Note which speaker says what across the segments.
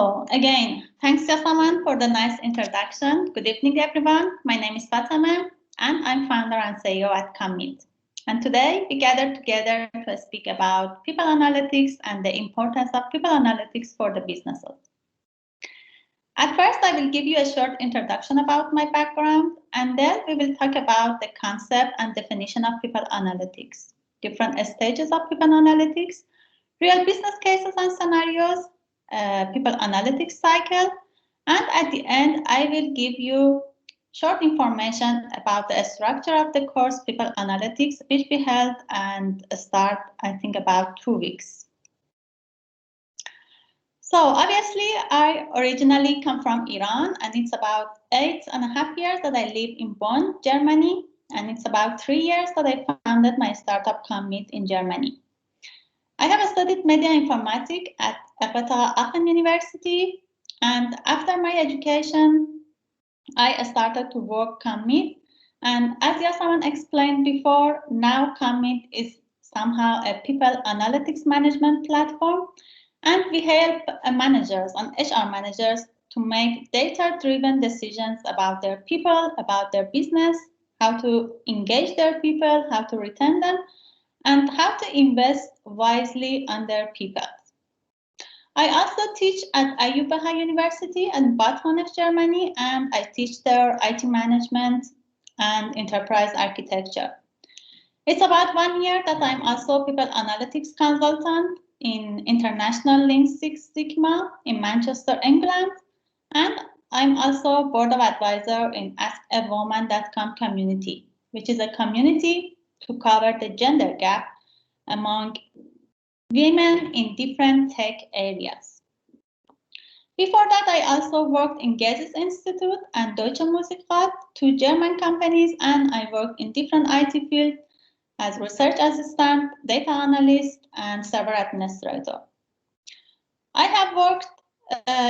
Speaker 1: So again, thanks Yasaman for the nice introduction. Good evening, everyone. My name is Fatama, and I'm founder and CEO at ComeMit. And today we gather together to speak about people analytics and the importance of people analytics for the businesses. At first, I will give you a short introduction about my background, and then we will talk about the concept and definition of people analytics, different stages of people analytics, real business cases and scenarios, people analytics cycle, and at the end, I will give you short information about the structure of the course People Analytics, which we held and start, I think, about 2 weeks. So obviously, I originally come from Iran, and it's about 8.5 years that I live in Bonn, Germany, and it's about 3 years that I founded my startup ComeMit in Germany. I have studied media informatics at Aachen University, and after my education, I started to work ComeMit. And as Yasaman explained before, now ComeMit is somehow a people analytics management platform, and we help managers and HR managers to make data-driven decisions about their people, about their business, how to engage their people, how to retain them, and how to invest wisely on their people. I also teach at Ayubaha University in Bad Honnef, Germany, and I teach there IT management and enterprise architecture. It's about 1 year that I'm also people analytics consultant in International Lean Six Sigma in Manchester, England, and I'm also board of advisor in AskAwoman.com community, which is a community to cover the gender gap among women in different tech areas. Before that, I also worked in Goethe Institute and Deutsche Musikrat, 2 German companies, and I worked in different IT fields as research assistant, data analyst, and server administrator. I have worked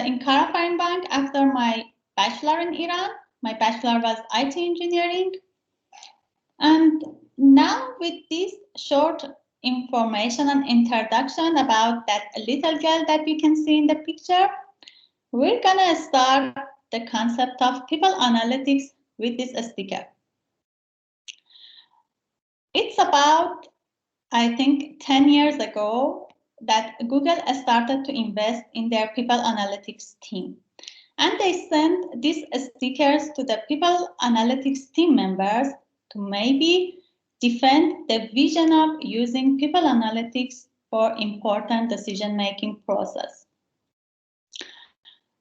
Speaker 1: in Karafarin Bank after my bachelor in Iran. My bachelor was IT engineering. And now with this short information and introduction about that little girl that you can see in the picture, we're gonna start the concept of people analytics with this sticker. It's about, I think, 10 years ago that Google started to invest in their people analytics team. And they sent these stickers to the people analytics team members to maybe defend the vision of using people analytics for important decision-making process.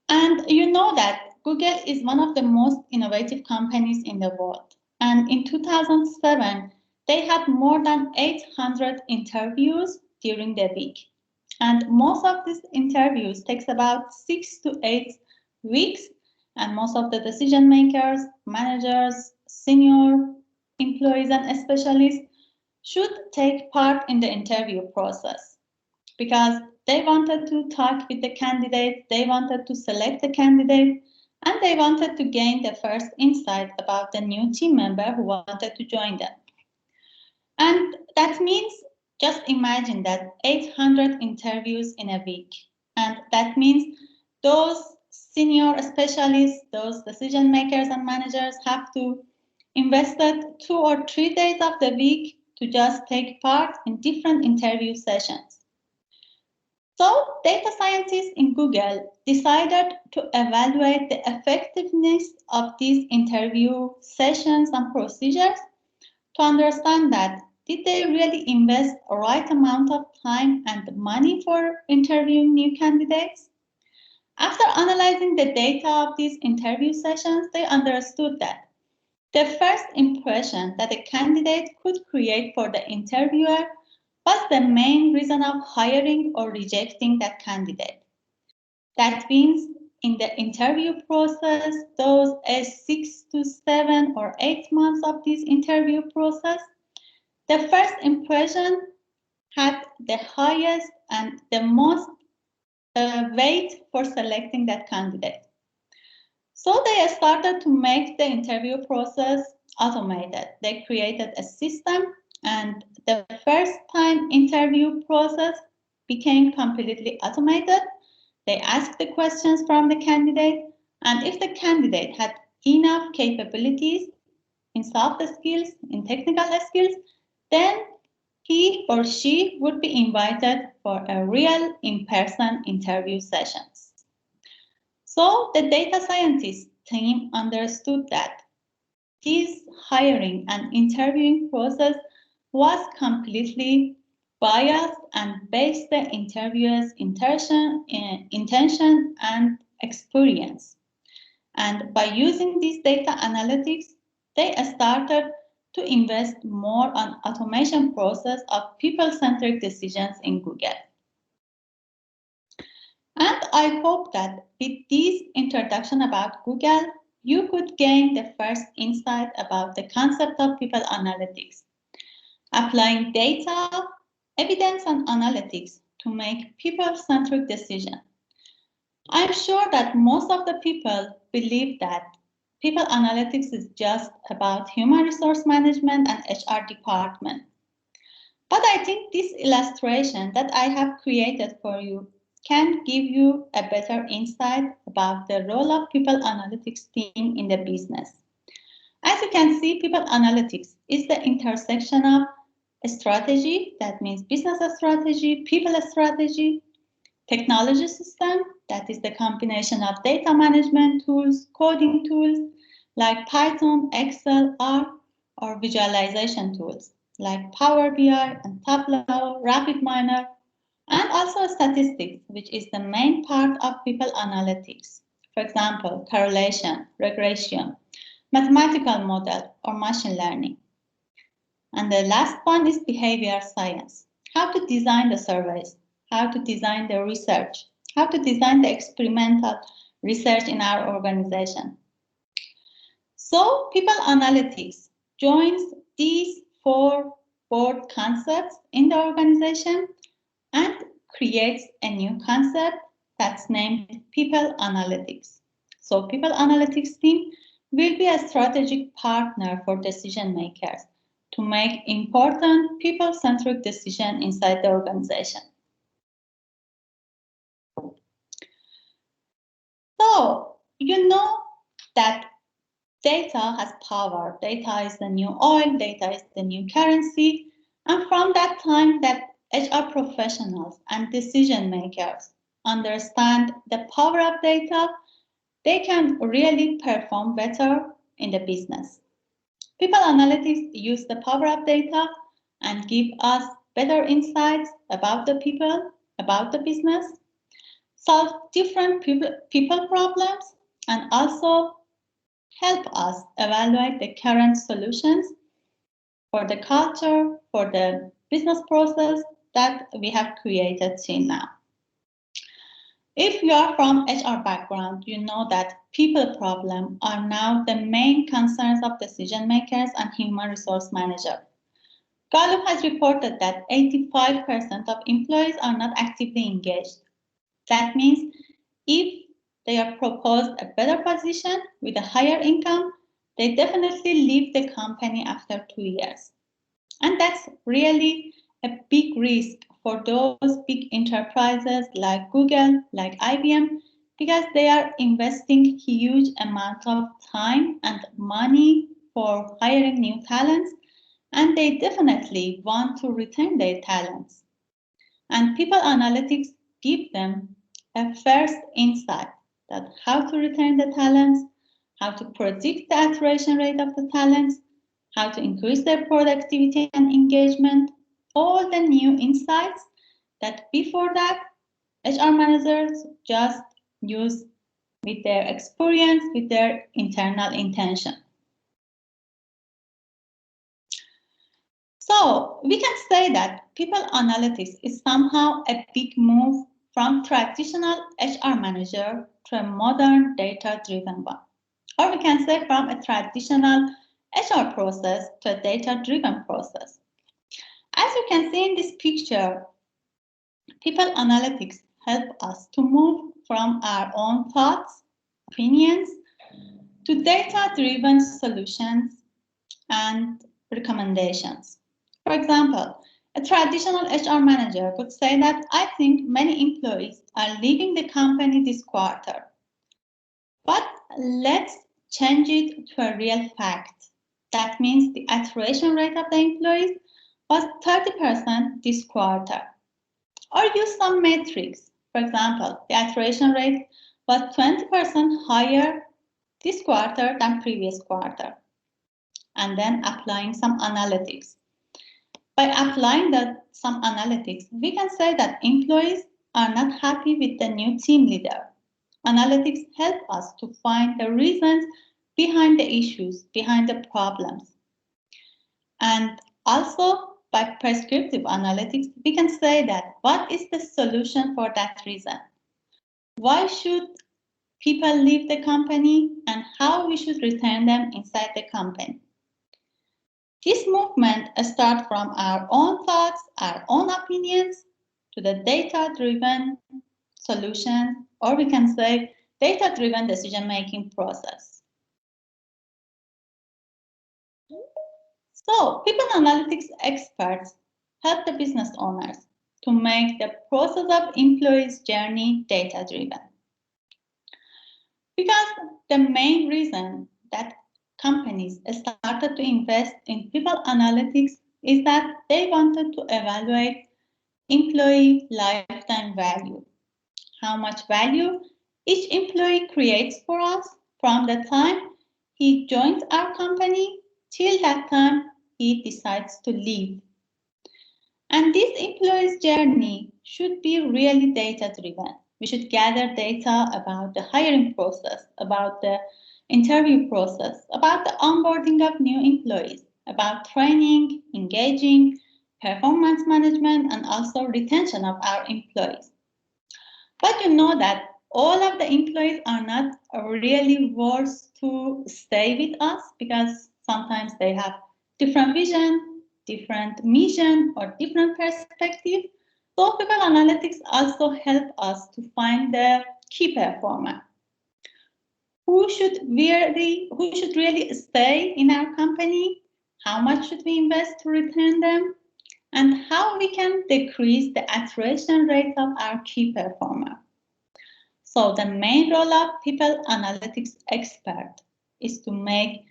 Speaker 1: And you know that Google is one of the most innovative companies in the world. And in 2007, they had more than 800 interviews during the week. And most of these interviews takes about 6 to 8 weeks, and most of the decision makers, managers, senior employees and specialists should take part in the interview process because they wanted to talk with the candidate, they wanted to select the candidate, and they wanted to gain the first insight about the new team member who wanted to join them. And that means just imagine that 800 interviews in a week. And that means those senior specialists, those decision makers and managers have to invest 2 or 3 days of the week to just take part in different interview sessions. So data scientists in Google decided to evaluate the effectiveness of these interview sessions and procedures to understand that did they really invest the right amount of time and money for interviewing new candidates? After analyzing the data of these interview sessions, they understood that the first impression that a candidate could create for the interviewer was the main reason of hiring or rejecting that candidate. That means in the interview process, those 6 to 7 or 8 months of this interview process, the first impression had the highest and the most weight for selecting that candidate. So they started to make the interview process automated. They created a system, and the first time interview process became completely automated. They asked the questions from the candidate, and if the candidate had enough capabilities in soft skills, in technical skills, then he or she would be invited for a real in-person interview sessions. So the data scientist team understood that this hiring and interviewing process was completely biased and based the interviewer's intention and experience. And by using these data analytics, they started to invest more on automation process of people-centric decisions in Google. And I hope that with this introduction about Google, you could gain the first insight about the concept of people analytics, applying data, evidence, and analytics to make people-centric decisions. I'm sure that most of the people believe that people analytics is just about human resource management and HR department. But I think this illustration that I have created for you can give you a better insight about the role of people analytics team in the business. As you can see, people analytics is the intersection of strategy, that means business strategy, people strategy, technology system, that is the combination of data management tools, coding tools like Python, Excel, R, or visualization tools like Power BI and Tableau, RapidMiner, and also statistics, which is the main part of people analytics. For example, correlation, regression, mathematical model, or machine learning. And the last one is behavior science, how to design the surveys, how to design the research, how to design the experimental research in our organization. So people analytics joins these four broad concepts in the organization and creates a new concept that's named people analytics. So people analytics team will be a strategic partner for decision makers to make important people-centric decisions inside the organization. So, you know that data has power. Data is the new oil, data is the new currency. And from that time that HR professionals and decision makers understand the power of data, they can really perform better in the business. People analytics use the power of data and give us better insights about the people, about the business, solve different people problems, and also help us evaluate the current solutions for the culture, for the business process that we have created till now. If you are from HR background, you know that people problems are now the main concerns of decision makers and human resource managers. Gallup has reported that 85% of employees are not actively engaged. That means if they are proposed a better position with a higher income, they definitely leave the company after 2 years. And that's really a big risk for those big enterprises like Google, like IBM, because they are investing huge amount of time and money for hiring new talents, and they definitely want to retain their talents. And people analytics give them a first insight that how to retain the talents, how to predict the attrition rate of the talents, how to increase their productivity and engagement, all the new insights that before that HR managers just use with their experience, with their internal intention. So we can say that people analytics is somehow a big move from traditional HR manager to a modern data-driven one. Or we can say from a traditional HR process to a data-driven process. As you can see in this picture, people analytics help us to move from our own thoughts, opinions, to data-driven solutions and recommendations. For example, A traditional HR manager would say that I think many employees are leaving the company this quarter. But let's change it to a real fact. That means the attrition rate of the employees was 30% this quarter. Or use some metrics. For example, the attrition rate was 20% higher this quarter than previous quarter. And then applying some analytics. By applying some analytics, we can say that employees are not happy with the new team leader. Analytics help us to find the reasons behind the issues, behind the problems. And also, by prescriptive analytics, we can say that what is the solution for that reason? Why should people leave the company and how we should return them inside the company? This movement starts from our own thoughts, our own opinions, to the data-driven solution, or we can say data-driven decision-making process. So, people analytics experts help the business owners to make the process of employees' journey data-driven. Because the main reason that companies started to invest in people analytics is that they wanted to evaluate employee lifetime value. How much value each employee creates for us from the time he joins our company till that time he decides to leave. And this employee's journey should be really data-driven. We should gather data about the hiring process, about the interview process, about the onboarding of new employees, about training, engaging, performance management, and also retention of our employees. But you know that all of the employees are not really worth to stay with us because sometimes they have different vision, different mission, or different perspective. So people analytics also help us to find the key performer. Who should really stay in our company? How much should we invest to retain them? And how we can decrease the attrition rate of our key performer. So the main role of people analytics expert is to make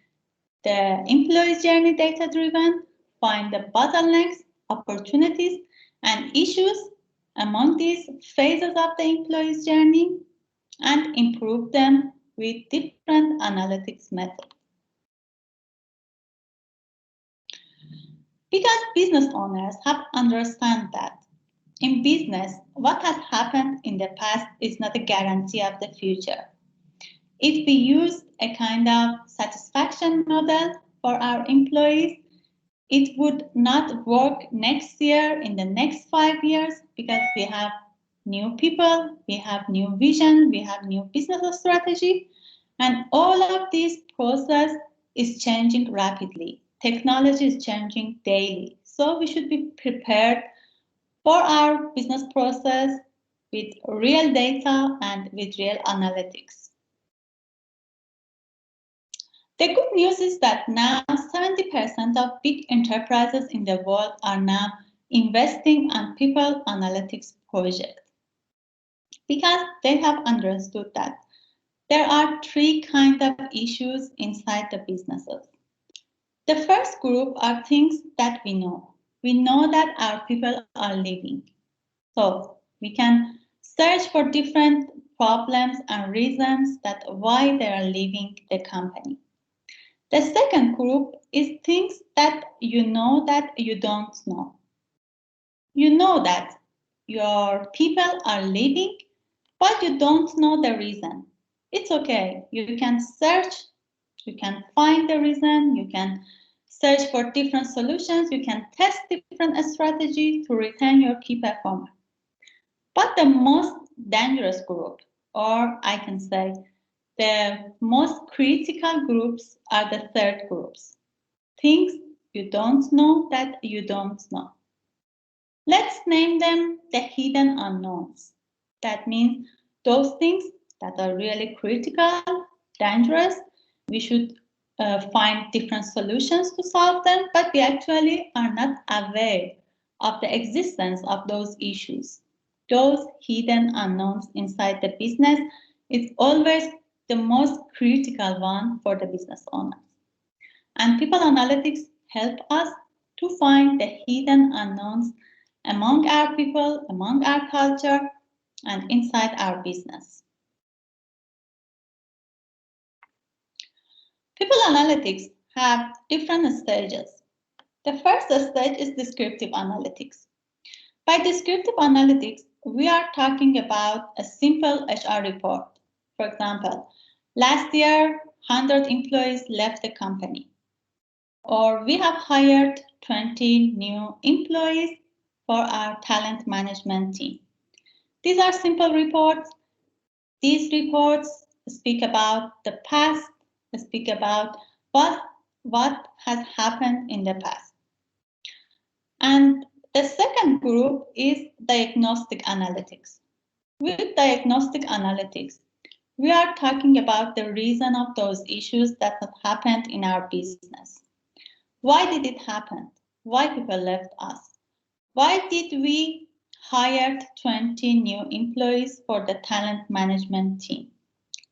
Speaker 1: the employee journey data-driven, find the bottlenecks, opportunities, and issues among these phases of the employee's journey and improve them with different analytics methods. Because business owners have understand that in business, what has happened in the past is not a guarantee of the future. If we use a kind of satisfaction model for our employees, it would not work next year, in the next 5 years, because we have new people, we have new vision, we have new business strategy, and all of this process is changing rapidly. Technology is changing daily. So we should be prepared for our business process with real data and with real analytics. The good news is that now 70% of big enterprises in the world are now investing on people analytics projects because they have understood that there are 3 kinds of issues inside the businesses. The first group are things that we know. We know that our people are leaving. So we can search for different problems and reasons that why they are leaving the company. The second group is things that you know that you don't know. You know that your people are leaving, but you don't know the reason. It's okay. You can search, you can find the reason, you can search for different solutions, you can test different strategies to retain your key performer. But the most dangerous group, or I can say the most critical groups, are the third groups. Things you don't know that you don't know. Let's name them the hidden unknowns. That means those things that are really critical, dangerous. We should find different solutions to solve them, but we actually are not aware of the existence of those issues, those hidden unknowns inside the business, is always the most critical one for the business owner. And people analytics help us to find the hidden unknowns among our people, among our culture, and inside our business. People analytics have different stages. The first stage is descriptive analytics. By descriptive analytics, we are talking about a simple HR report. For example, last year, 100 employees left the company. Or we have hired 20 new employees for our talent management team. These are simple reports. These reports speak about the past, speak about what has happened in the past. And the second group is diagnostic analytics. With diagnostic analytics, we are talking about the reason of those issues that have happened in our business. Why did it happen? Why people left us? Why did we hire 20 new employees for the talent management team?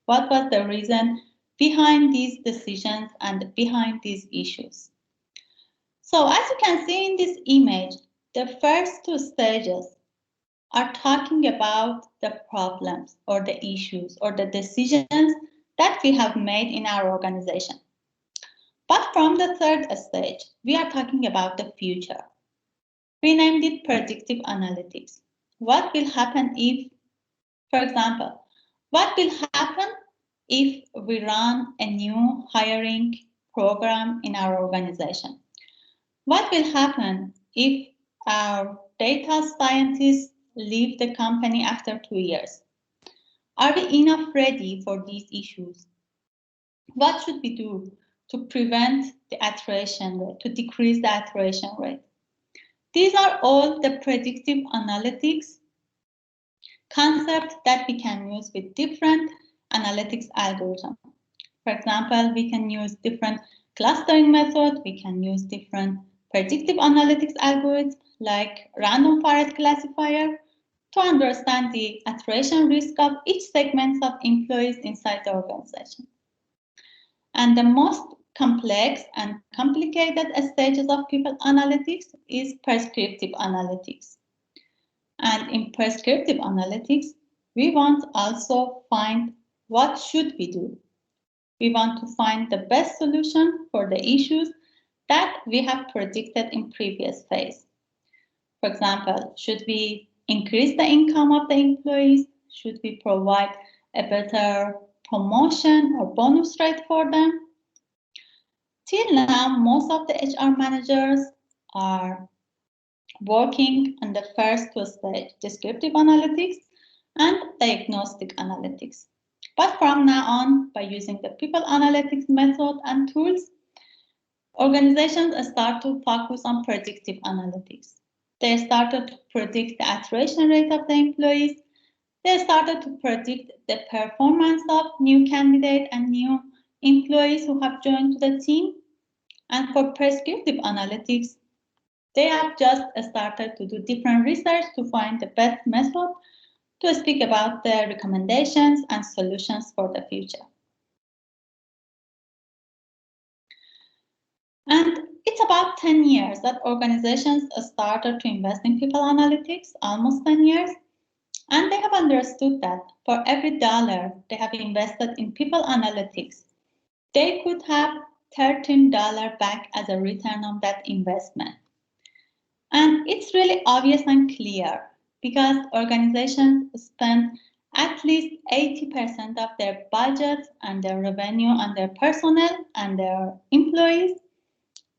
Speaker 1: What was the reason behind these decisions and behind these issues? So as you can see in this image, the first two stages are talking about the problems or the issues or the decisions that we have made in our organization. But from the third stage, we are talking about the future. We named it predictive analytics. What will happen if, for example, what will happen if we run a new hiring program in our organization? What will happen if our data scientists leave the company after 2 years? Are we enough ready for these issues? What should we do to prevent the attrition rate, to decrease the attrition rate? These are all the predictive analytics concepts that we can use with different analytics algorithms. For example, we can use different clustering methods, we can use different predictive analytics algorithms like random forest classifier to understand the attrition risk of each segment of employees inside the organization. And the most complex and complicated stages of people analytics is prescriptive analytics. And in prescriptive analytics, we want also find what should we do. We want to find the best solution for the issues that we have predicted in previous phase. For example, should we increase the income of the employees? Should we provide a better promotion or bonus rate for them? Till now, most of the HR managers are working on the first two stages, descriptive analytics and diagnostic analytics. But from now on, by using the people analytics method and tools, organizations start to focus on predictive analytics. They started to predict the attrition rate of the employees. They started to predict the performance of new candidates and new employees who have joined the team. And for prescriptive analytics, they have just started to do different research to find the best method to speak about the recommendations and solutions for the future. And it's about 10 years that organizations started to invest in people analytics, almost 10 years. And they have understood that for every dollar they have invested in people analytics, they could have $13 back as a return on that investment. And it's really obvious and clear because organizations spend at least 80% of their budget and their revenue on their personnel and their employees.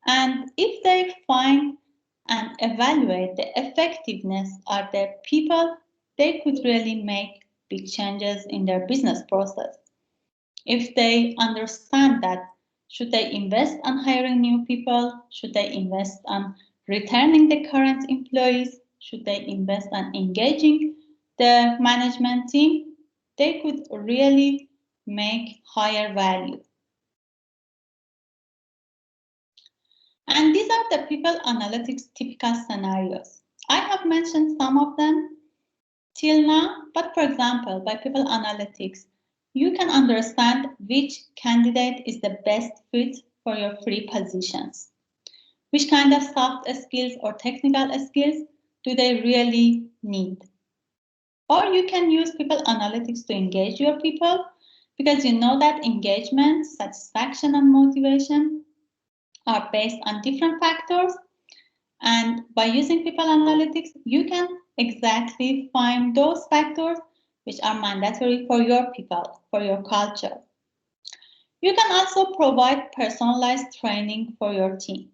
Speaker 1: And if they find and evaluate the effectiveness of their people, they could really make big changes in their business process. If they understand that, should they invest on hiring new people? Should they invest on returning the current employees? Should they invest on engaging the management team? They could really make higher value. And these are the people analytics typical scenarios. I have mentioned some of them till now, but for example, by people analytics, you can understand which candidate is the best fit for your free positions. Which kind of soft skills or technical skills do they really need? Or you can use people analytics to engage your people, because you know that engagement, satisfaction, and motivation are based on different factors. And by using people analytics, you can exactly find those factors which are mandatory for your people, for your culture. You can also provide personalized training for your team.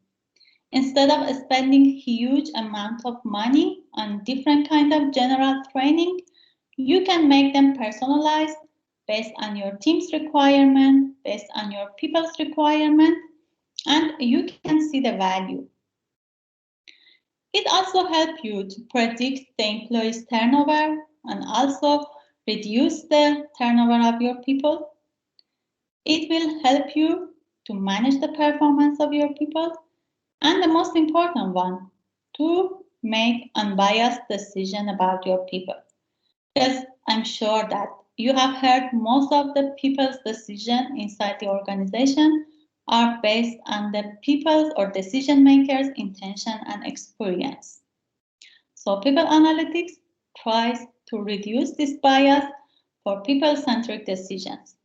Speaker 1: Instead of spending huge amount of money on different kind of general training, you can make them personalized based on your team's requirement, based on your people's requirement, and you can see the value. It also helps you to predict the employees' turnover and also reduce the turnover of your people. It will help you to manage the performance of your people, and the most important one, to make unbiased decision about your people. Because I'm sure that you have heard most of the people's decision inside the organization are based on the people's or decision makers' intention and experience. So people analytics tries to reduce this bias for people-centric decisions.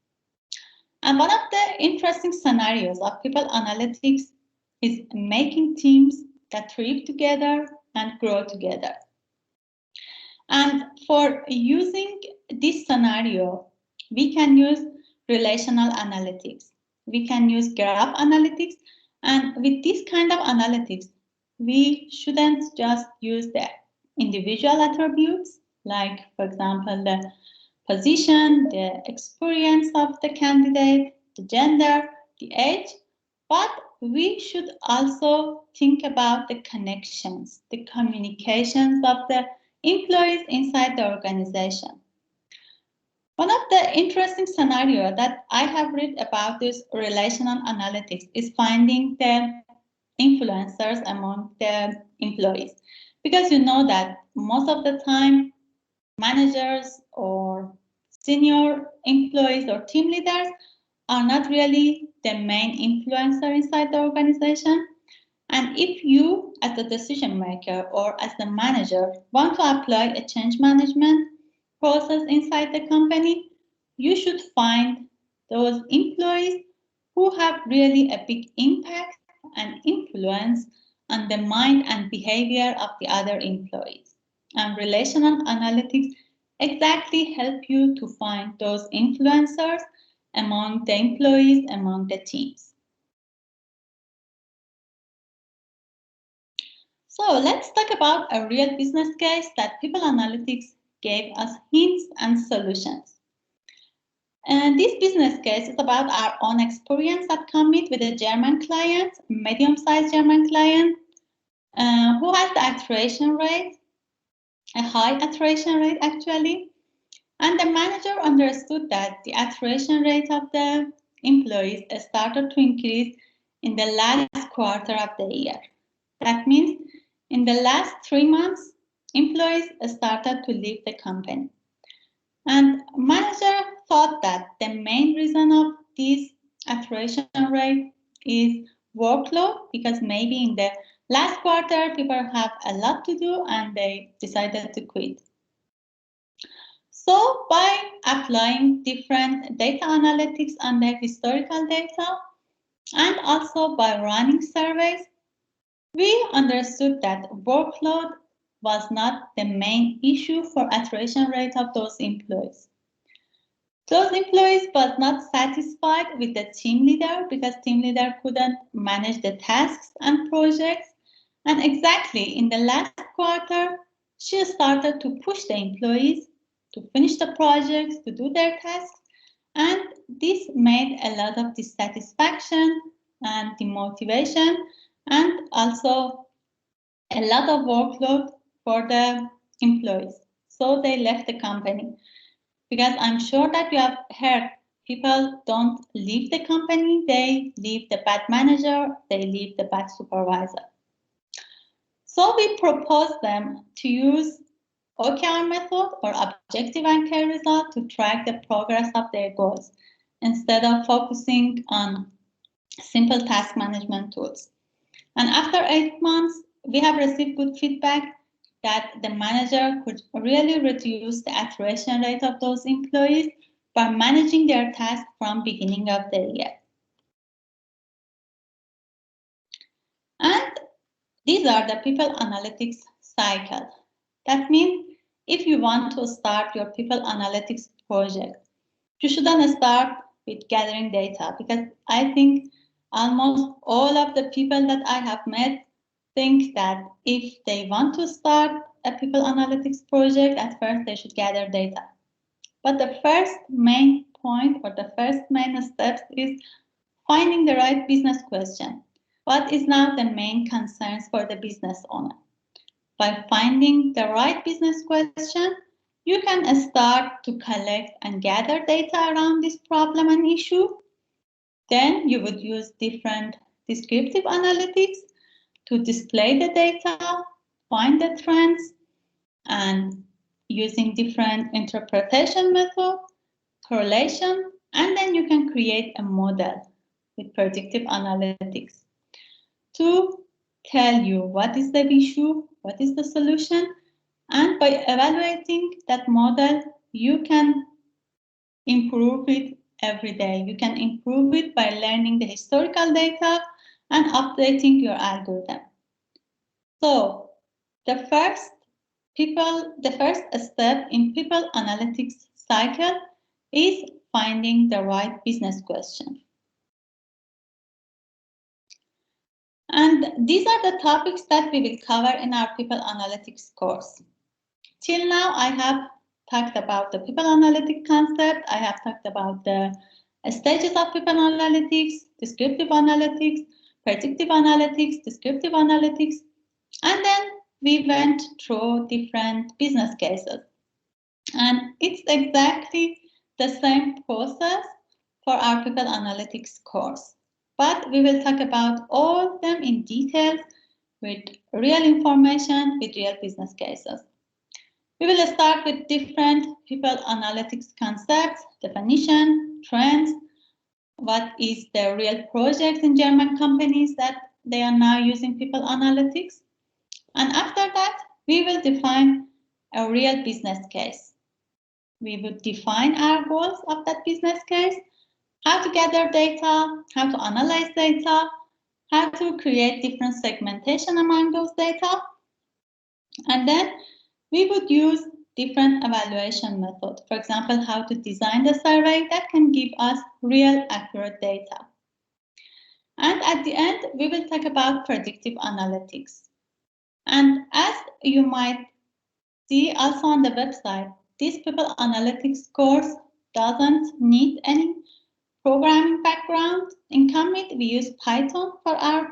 Speaker 1: And one of the interesting scenarios of people analytics is making teams that thrive together and grow together. And for using this scenario, we can use relational analytics. We can use graph analytics. And with this kind of analytics, we shouldn't just use the individual attributes, like, for example, the position, the experience of the candidate, the gender, the age, but we should also think about the connections, the communications of the employees inside the organization. One of the interesting scenarios that I have read about this relational analytics is finding the influencers among the employees. Because you know that most of the time, managers or senior employees or team leaders are not really the main influencer inside the organization. And if you, as the decision maker or as the manager, want to apply a change management process inside the company, you should find those employees who have really a big impact and influence on the mind and behavior of the other employees. And relational analytics exactly help you to find those influencers among the employees, among the teams. So let's talk about a real business case that people analytics gave us hints and solutions. And this business case is about our own experience at ComeMit with a German client, medium-sized German client, who has the attrition rate, a high attrition rate actually. And the manager understood that the attrition rate of the employees started to increase in the last quarter of the year. That means in the last 3 months, employees started to leave the company. And manager thought that the main reason of this attrition rate is workload, because maybe in the last quarter people have a lot to do and they decided to quit. So by applying different data analytics on the historical data and also by running surveys, we understood that workload was not the main issue for attrition rate of those employees. Those employees was not satisfied with the team leader because team leader couldn't manage the tasks and projects. And exactly in the last quarter, she started to push the employees to finish the projects, to do their tasks. And this made a lot of dissatisfaction and demotivation, and also a lot of workload for the employees. So they left the company. Because I'm sure that you have heard people don't leave the company, they leave the bad manager, they leave the bad supervisor. So we propose them to use OKR method or objective and key result to track the progress of their goals instead of focusing on simple task management tools. And after 8 months, we have received good feedback that the manager could really reduce the attrition rate of those employees by managing their tasks from beginning of the year. And these are the people analytics cycle. That means if you want to start your people analytics project, you shouldn't start with gathering data, because I think almost all of the people that I have met think that if they want to start a people analytics project, at first they should gather data. But the first main point or the first main steps is finding the right business question. What is now the main concerns for the business owner? By finding the right business question, you can start to collect and gather data around this problem and issue. Then you would use different descriptive analytics to display the data, find the trends, and using different interpretation method, correlation, and then you can create a model with predictive analytics to tell you what is the issue, what is the solution, and by evaluating that model, you can improve it every day. You can improve it by learning the historical data and updating your algorithm. So the first step in people analytics cycle is finding the right business question. And these are the topics that we will cover in our people analytics course. Till now, I have talked about the people analytics concept. I have talked about the stages of people analytics, descriptive analytics, predictive analytics, descriptive analytics, and then we went through different business cases. And it's exactly the same process for our people analytics course. But we will talk about all of them in detail with real information, with real business cases. We will start with different people analytics concepts, definition, trends, what is the real project in German companies that they are now using people analytics. And after that, we will define a real business case. We would define our goals of that business case, how to gather data, how to analyze data, how to create different segmentation among those data. And then we would use different evaluation methods. For example, how to design the survey that can give us real accurate data. And at the end, we will talk about predictive analytics. And as you might see also on the website, this people analytics course doesn't need any programming background. In ComeMit, we use Python for our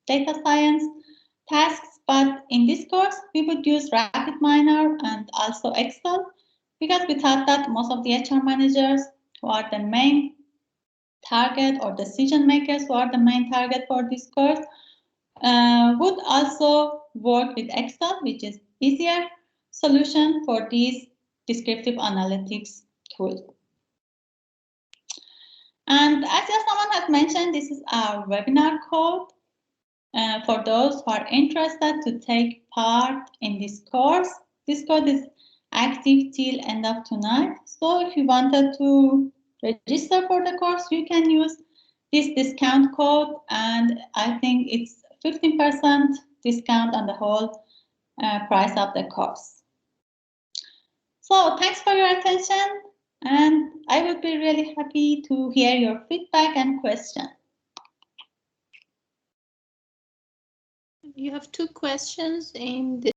Speaker 1: data science tasks, but in this course, we would use RapidMiner and also Excel, because we thought that most of the HR managers who are the main target, or decision makers who are the main target for this course, would also work with Excel, which is easier solution for these descriptive analytics tools. And as someone has mentioned, this is our webinar code. For those who are interested to take part in this course, this code is active till end of tonight. So if you wanted to register for the course, you can use this discount code, and I think it's 15% discount on the whole price of the course. So thanks for your attention, and I would be really happy to hear your feedback and questions.
Speaker 2: You have two questions in the